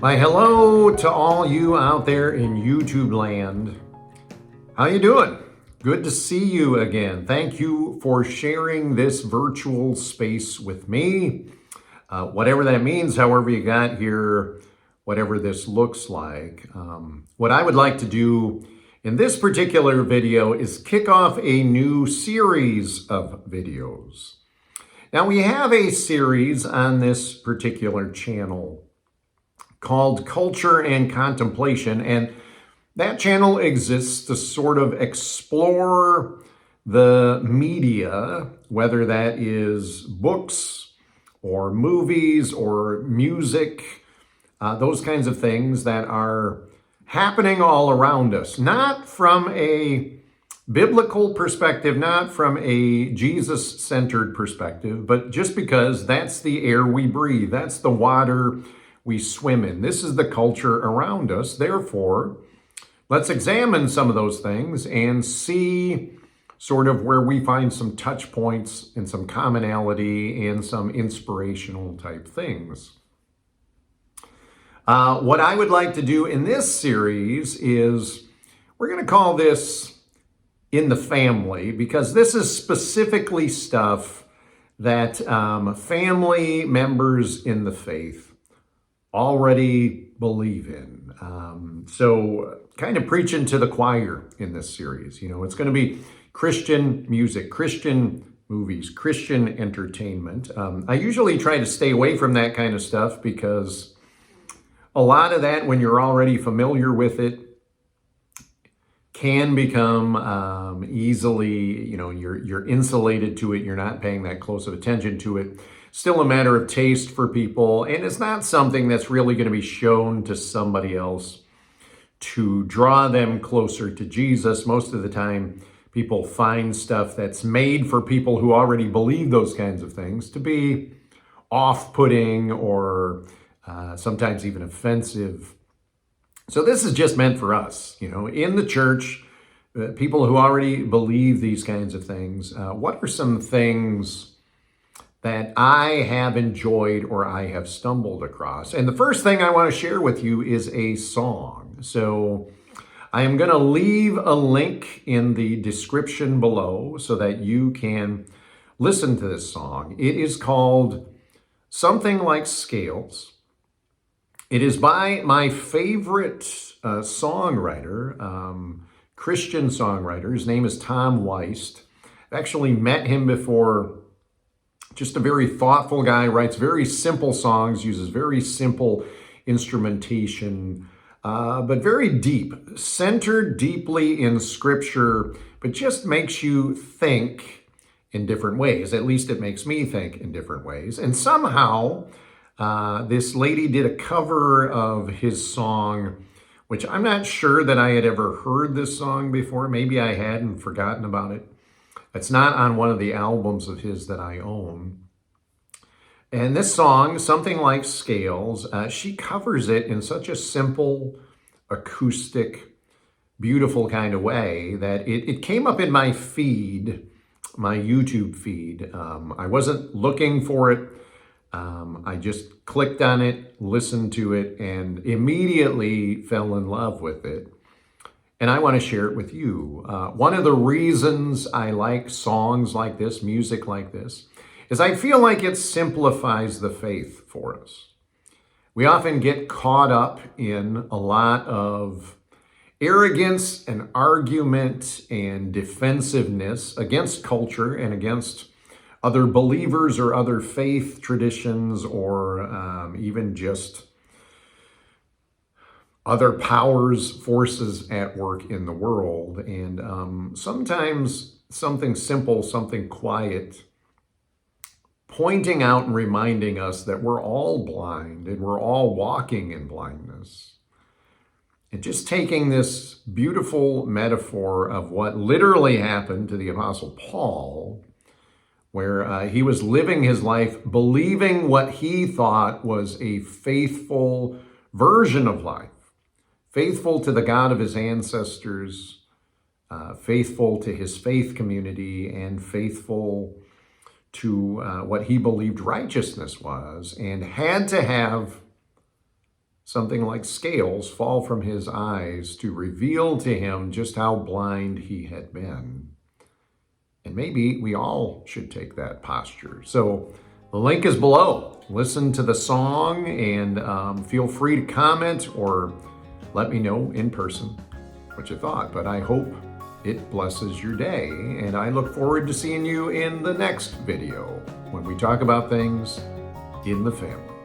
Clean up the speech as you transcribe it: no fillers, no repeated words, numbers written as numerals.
Hi, hello to all you out there in YouTube land. How you doing? Good to see you again. Thank you for sharing this virtual space with me. Whatever that means, however you got here, whatever this looks like. What I would like to do in this particular video is kick off a new series of videos. Now, we have a series on this particular channel called Culture and Contemplation, and that channel exists to sort of explore the media, whether that is books or movies or music, those kinds of things that are happening all around us, not from a biblical perspective, not from a Jesus-centered perspective, but just because that's the air we breathe, that's the water we swim in. This is the culture around us. Therefore, let's examine some of those things and see sort of where we find some touch points and some commonality and some inspirational type things. What I would like to do in this series is we're going to call this In the Family, because this is specifically stuff that family members in the faith already believe in. So kind of preaching to the choir in this series. You know, it's going to be Christian music, Christian movies, Christian entertainment. I usually try to stay away from that kind of stuff because a lot of that, when you're already familiar with it, can become easily, you know, you're insulated to it. You're not paying that close of attention to it. Still a matter of taste for people, and it's not something that's really going to be shown to somebody else to draw them closer to Jesus. Most of the time, people find stuff that's made for people who already believe those kinds of things to be off-putting or sometimes even offensive. So this is just meant for us, you know, in the church, people who already believe these kinds of things. What are some things that I have enjoyed or I have stumbled across? And the first thing I want to share with you is a song. So I am going to leave a link in the description below so that you can listen to this song. It is called Something Like Scales. It is by my favorite songwriter, Christian songwriter. His name is Tom Weist. I've actually met him before. Just a very thoughtful guy, writes very simple songs, uses very simple instrumentation, but very deep, centered deeply in Scripture, but just makes you think in different ways. At least it makes me think in different ways. And somehow, this lady did a cover of his song, which I'm not sure that I had ever heard this song before. Maybe I had and forgotten about it. It's not on one of the albums of his that I own. And this song, Something Like Scales, she covers it in such a simple, acoustic, beautiful kind of way that it came up in my feed, my YouTube feed. I wasn't looking for it. I just clicked on it, listened to it, and immediately fell in love with it. And I want to share it with you. One of the reasons I like songs like this, music like this, is I feel like it simplifies the faith for us. We often get caught up in a lot of arrogance and argument and defensiveness against culture and against other believers or other faith traditions or even just other powers, forces at work in the world. And sometimes something simple, something quiet, pointing out and reminding us that we're all blind and we're all walking in blindness. And just taking this beautiful metaphor of what literally happened to the Apostle Paul, where he was living his life believing what he thought was a faithful version of life. Faithful to the God of his ancestors, faithful to his faith community, and faithful to what he believed righteousness was, and had to have something like scales fall from his eyes to reveal to him just how blind he had been. And maybe we all should take that posture. So the link is below. Listen to the song and feel free to comment or let me know in person what you thought. But I hope it blesses your day, and I look forward to seeing you in the next video when we talk about things in the family.